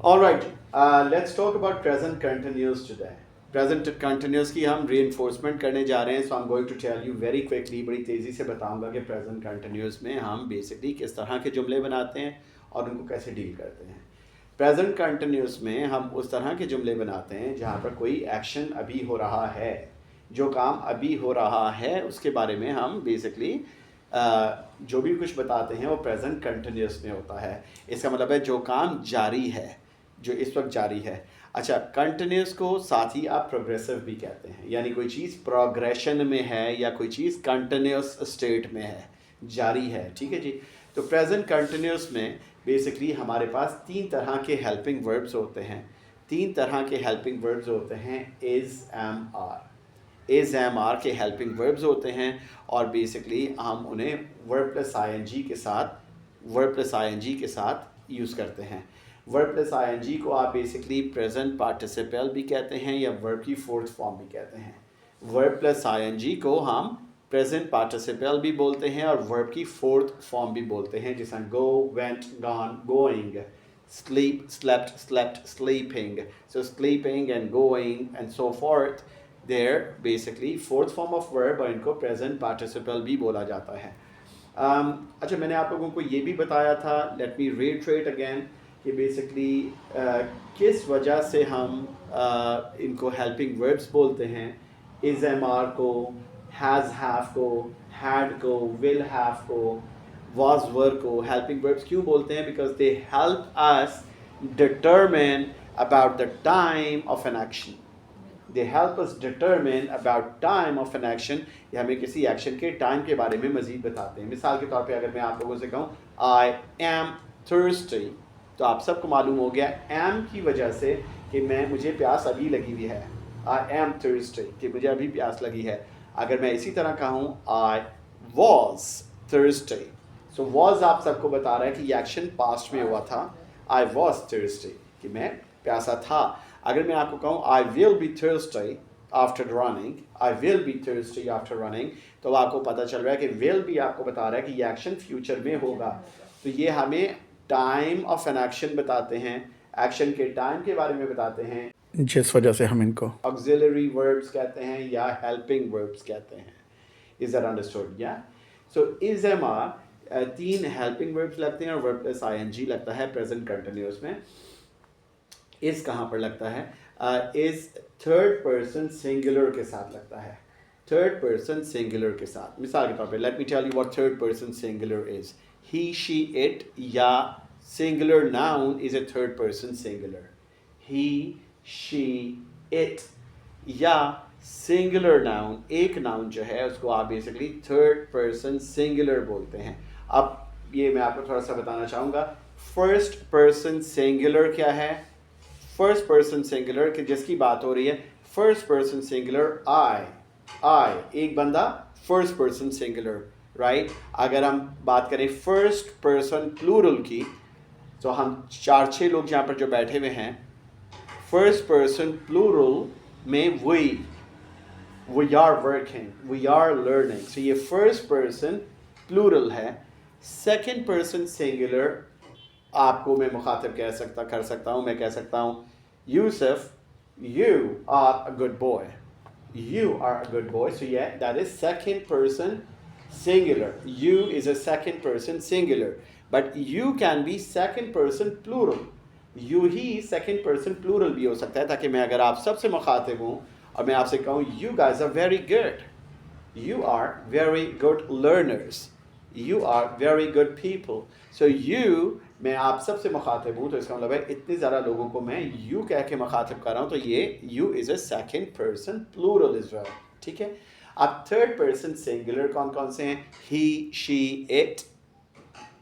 All right, let's talk about present continuous today. Present continuous की हम reinforcement करने जा रहे हैं, so I'm going to tell you very quickly, बड़ी तेज़ी से बताऊंगा कि present continuous में हम basically किस तरह के जुमले बनाते हैं और उनको कैसे डील करते हैं. प्रेजेंट कंटिन्यूस में हम उस तरह के जुमले बनाते हैं जहाँ पर कोई एक्शन अभी हो रहा है, जो काम अभी हो रहा है उसके बारे में हम बेसिकली जो भी कुछ बताते हैं वो प्रेजेंट कंटिन्यूस में होता है. इसका मतलब है जो काम जारी है, जो इस वक्त जारी है. अच्छा, कंटिन्यूस को साथ ही आप प्रोग्रेसिव भी कहते हैं, यानी कोई चीज़ प्रोग्रेशन में है या कोई चीज़ कंटिन्यूस स्टेट में है, जारी है. ठीक है जी. तो प्रेजेंट कंटिन्यूस में बेसिकली हमारे पास तीन तरह के हेल्पिंग वर्ब्स होते हैं. तीन तरह के हेल्पिंग वर्ब्स होते हैं. इज़ एम आर के हेल्पिंग वर्ब्स होते हैं और बेसिकली हम उन्हें वर्ब प्लस आईएनजी के साथ यूज़ करते हैं. वर्ब प्लस आईएनजी को आप बेसिकली प्रेजेंट पार्टिसिपल भी कहते हैं या वर्ब की फोर्थ फॉर्म भी कहते हैं. वर्ब प्लस आईएनजी को हम प्रेजेंट पार्टिसिपल भी बोलते हैं और वर्ब की फोर्थ फॉर्म भी बोलते हैं, जैसे go, went, gone, going, sleep, slept, slept, sleeping. So sleeping and going and so forth, there basically fourth form of verb और इनको प्रेजेंट पार्टिसिपल भी बोला जाता है. अच्छा, मैंने आप लोगों को ये भी बताया था, लेट मी रिट्रेट अगेन, कि बेसिकली किस वजह से हम इनको हेल्पिंग वर्ब्स बोलते हैं. इज़ एम आर को, हैज़ हैव को, हैड को, विल हैव को, was were को हेल्पिंग वर्ब्स क्यों बोलते हैं? Because they help us determine about the time of an action. They help us determine about time of an action. ये हमें किसी एक्शन के टाइम के बारे में मजीद बताते हैं. मिसाल के तौर पे अगर मैं आप लोगों से कहूँ आई एम थर्स्टी, तो आप सबको मालूम हो गया एम की वजह से कि मुझे प्यास अभी लगी हुई है. आई एम थर्स्टी, कि मुझे अभी प्यास लगी है. अगर मैं इसी तरह कहूँ I was thirsty, so was आप सबको बता रहा है कि ये एक्शन पास्ट में हुआ था. आई वॉज थर्स्टी, कि मैं प्यासा था. अगर मैं आपको कहूँ I will be thirsty after running, I will be thirsty after running, तो आपको पता चल रहा है कि विल भी आपको बता रहा है कि ये एक्शन फ्यूचर में होगा. तो ये हमें टाइम ऑफ एन एक्शन बताते हैं, एक्शन के टाइम के बारे में बताते हैं, जिस वजह से हम इनको ऑक्सिलरी वर्ब्स कहते हैं या हेल्पिंग वर्ब्स कहते हैं. Is that understood? या सो इज एम आर तीन हेल्पिंग वर्ब्स लगते हैं और वर्ब प्लस आईएनजी लगता है प्रेजेंट कंटिन्यूअस में. इज कहाँ पर लगता है? इज थर्ड पर्सन सिंगुलर के साथ लगता है. थर्ड पर्सन सिंगुलर के साथ. मिसाल के तौर पे let me tell you what third person singular is. he, she, it, या singular noun is a third person singular. He, she, it, या singular noun, एक noun जो है उसको आप basically third person singular बोलते हैं. अब ये मैं आपको थोड़ा सा बताना चाहूँगा. first person singular क्या है? first person singular कि जिसकी बात हो रही है, first person singular I, एक बंदा, first person singular, राइट. अगर हम बात करें फर्स्ट पर्सन प्लूरल की, तो हम 4-6 लोग यहाँ पर जो बैठे हुए हैं, फर्स्ट पर्सन प्लूरल में we are working, we are learning. So ये फर्स्ट पर्सन प्लूरल है. सेकंड पर्सन सिंगुलर आपको मैं मुखातिब कर सकता हूँ. मैं कह सकता हूँ Yusuf, you are a good boy, you are a good boy. So ये that is second person singular. You is a second person singular, but you can be second person plural. You he second person plural भी हो सकता है, ताकि मैं अगर आप सबसे मुखातिब हूँ और मैं आपसे कहूँ you guys are very good, you are very good learners, you are very good people. So you, मैं आप सबसे मुखातिब हूँ, तो इसका मतलब है इतने ज़्यादा लोगों को मैं you कह के मुखातिब कर रहा हूँ, तो ये you is a second person plural as well. ठीक है. अब थर्ड पर्सन सिंगुलर कौन कौन से हैं? He, she, it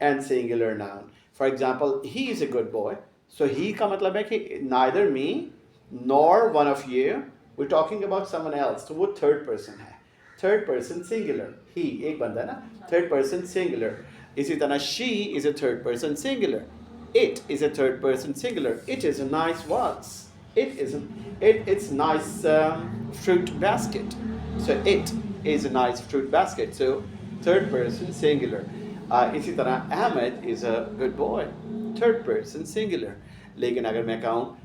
and singular noun. For example he is a good boy, so he का मतलब है कि neither me nor one of you, we talking about someone else, तो वो थर्ड पर्सन है. Third person singular. ही एक बंदा है ना, थर्ड पर्सन सिंगुलर. इसी तरह she is a third person singular. It is a third person singular. It is a nice watch. It's nice fruit basket. So it is a nice fruit basket. So third person singular. इसी तरह Ahmed is a good boy. Third person singular. लेकिन अगर मैं कहूँ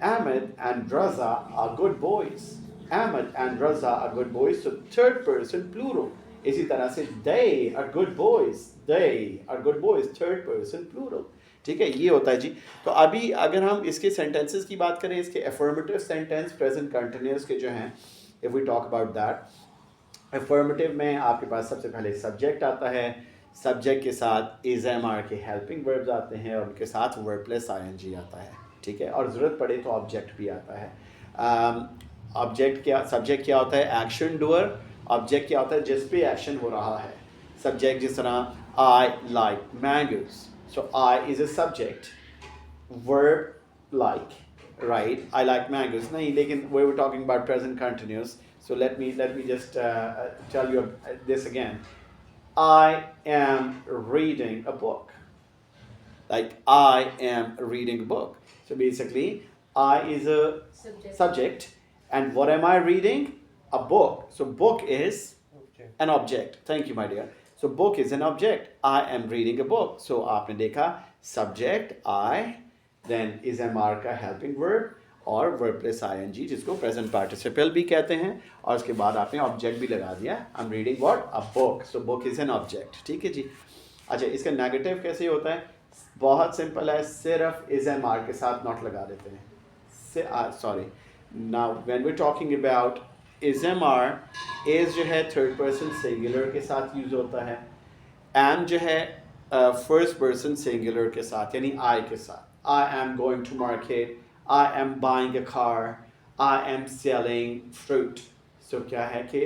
Ahmed and Raza are good boys, Ahmed and Raza are good boys, so third person plural. इसी तरह से they are good boys, third person plural. ठीक है, ये होता है जी। तो अभी अगर हम इसके सेंटेंसेस की बात करें, इसके अफर्मेटिव सेंटेंस प्रेजेंट कंटिन्यूअस के जो हैं, if we talk about that, affirmative में आपके पास सबसे पहले सब्जेक्ट आता है, सब्जेक्ट के साथ इज एम आर के हेल्पिंग वर्ब्स आते हैं और उनके साथ verb plus I N G आता है। ठीक है, और ज़रूरत पड़े तो ऑब्जेक्ट भी आता है। ऑब्जेक्ट क्या, सब्जेक्ट क्या होता है? Action doer. ऑब्जेक्ट क्या होता है? जिस पे एक्शन हो रहा है। सब्जेक्ट जिस तरह I like mangoes, so I is a subject, verb like, right, I like mangoes नहीं, लेकिन we were talking about present continuous, so let me just tell you this again. I am reading a book. Like I am reading a book. So basically, I is a subject, and what am I reading? A book. So book is an object. Thank you, my dear. So book is an object. I am reading a book. So आपने देखा subject I, then is MR का helping verb और verb plus I N G, जिसको present participle भी कहते हैं, और उसके बाद आपने ऑब्जेक्ट भी लगा दिया, I am reading what? A book, so book is an object. ठीक है जी। अच्छा, इसका नेगेटिव कैसे होता है? बहुत सिंपल है, सिर्फ इज एम आर के साथ नॉट लगा देते हैं। Sorry, now when we talking about is am are, is जो है थर्ड पर्सन सिंगुलर के साथ यूज होता है, एम जो है फर्स्ट पर्सन सिंगुलर के साथ, यानी आई के साथ। I am going to market, I am buying a car, I am selling fruit. So क्या है कि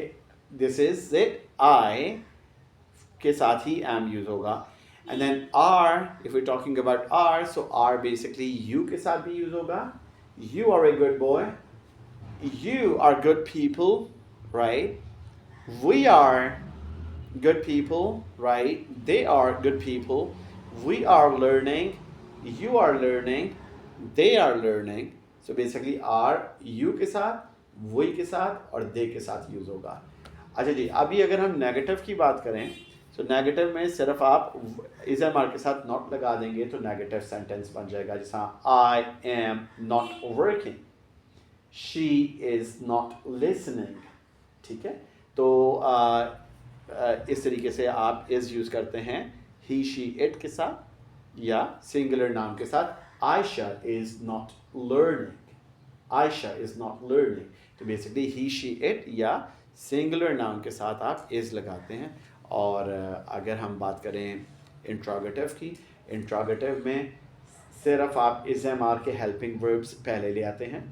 this is it, I के साथ ही am use होगा, and then are, if we're talking about are, so are basically you के साथ भी use होगा। You are a good boy, you are good people, right? We are good people, right? They are good people, we are learning, you are learning, they are learning. So basically are you के साथ, we के साथ और they के साथ use होगा। अच्छा जी, अभी अगर हम नेगेटिव की बात करें, तो नेगेटिव में सिर्फ आप इज एम आर के साथ नॉट लगा देंगे तो नेगेटिव सेंटेंस बन जाएगा, जैसा I am not working, she is not listening. ठीक है, तो इस तरीके से आप इज़ यूज़ करते हैं ही शी इट के साथ या सिंगुलर नाउन के साथ। Aisha is not learning. Aisha is not learning. तो बेसिकली he, she, it या सिंगुलर नाउन के साथ आप is लगाते हैं। और अगर हम बात करें इंट्रोगेटिव की, इंट्रोगेटिव में सिर्फ आप is एम आर के हेल्पिंग वर्ब्स पहले ले आते हैं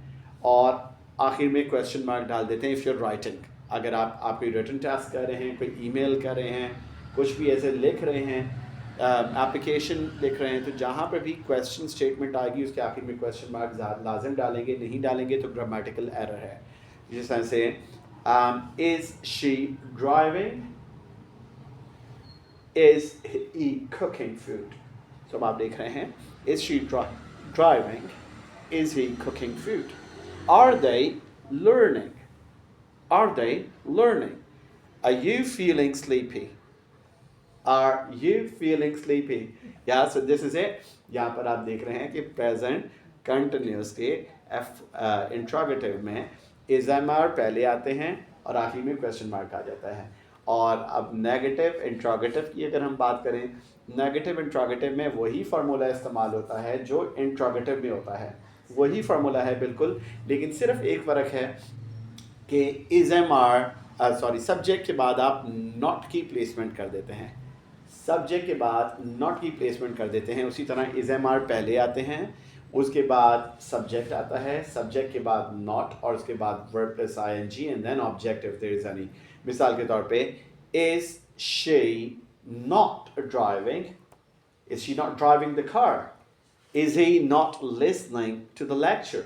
और आखिर में क्वेश्चन मार्क डाल देते हैं इफ़ यूर राइटिंग। अगर आप कोई रिटन टास्क कर रहे हैं, कोई ईमेल कर रहे हैं, कुछ भी ऐसे लिख रहे हैं, एप्लीकेशन लिख रहे हैं, तो जहाँ पर भी क्वेश्चन स्टेटमेंट आएगी उसके आखिर में क्वेश्चन मार्क लाजिम डालेंगे, नहीं डालेंगे तो ग्रामेटिकल एरर है। जिस तरह से is she driving, is he cooking food. तो अब आप देख रहे हैं is she driving, is he cooking food, are they learning, are they learning, are you feeling sleepy, Are you feeling sleepy? Yeah, so this is it. यहाँ पर आप देख रहे हैं कि प्रेजेंट कंटिन्यूस के इंट्रोगेटिव में इज एम आर पहले आते हैं और आखिर में क्वेश्चन मार्क आ जाता है। और अब नेगेटिव इंट्रोगेटिव की अगर हम बात करें, नेगेटिव इंट्रोगेटिव में वही फार्मूला इस्तेमाल होता है जो इंट्रोगेटिव में होता है, वही फार्मूला है बिल्कुल, लेकिन सिर्फ एक फ़र्क है कि इज एम आर सब्जेक्ट के बाद आप नॉट की प्लेसमेंट कर देते हैं, सब्जेक्ट के बाद नॉट की प्लेसमेंट कर देते हैं। उसी तरह इज़ एम आर पहले आते हैं, उसके बाद सब्जेक्ट आता है, सब्जेक्ट के बाद नॉट और उसके बाद verb plus I N G and then object if there is any. मिसाल के तौर पे is she not driving, is she not driving the car, is he not listening to the lecture,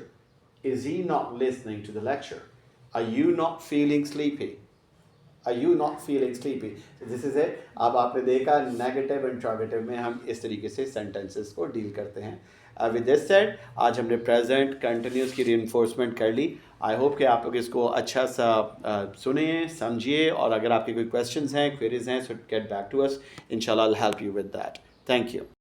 is he not listening to the lecture, are you not feeling sleepy, Are you not feeling sleepy? So this is it. अब आपने देखा negative interrogative में हम इस तरीके से sentences को deal करते हैं। विद दिस सेड, आज हमने प्रेजेंट कंटिन्यूस की रीइंफोर्समेंट कर ली। आई होप कि आप लोग इसको अच्छा सा सुनिए, समझिए, और अगर आपके कोई क्वेश्चंस हैं, क्वेरीज हैं, so get back to us, इंशाल्लाह I will help you with that. Thank you.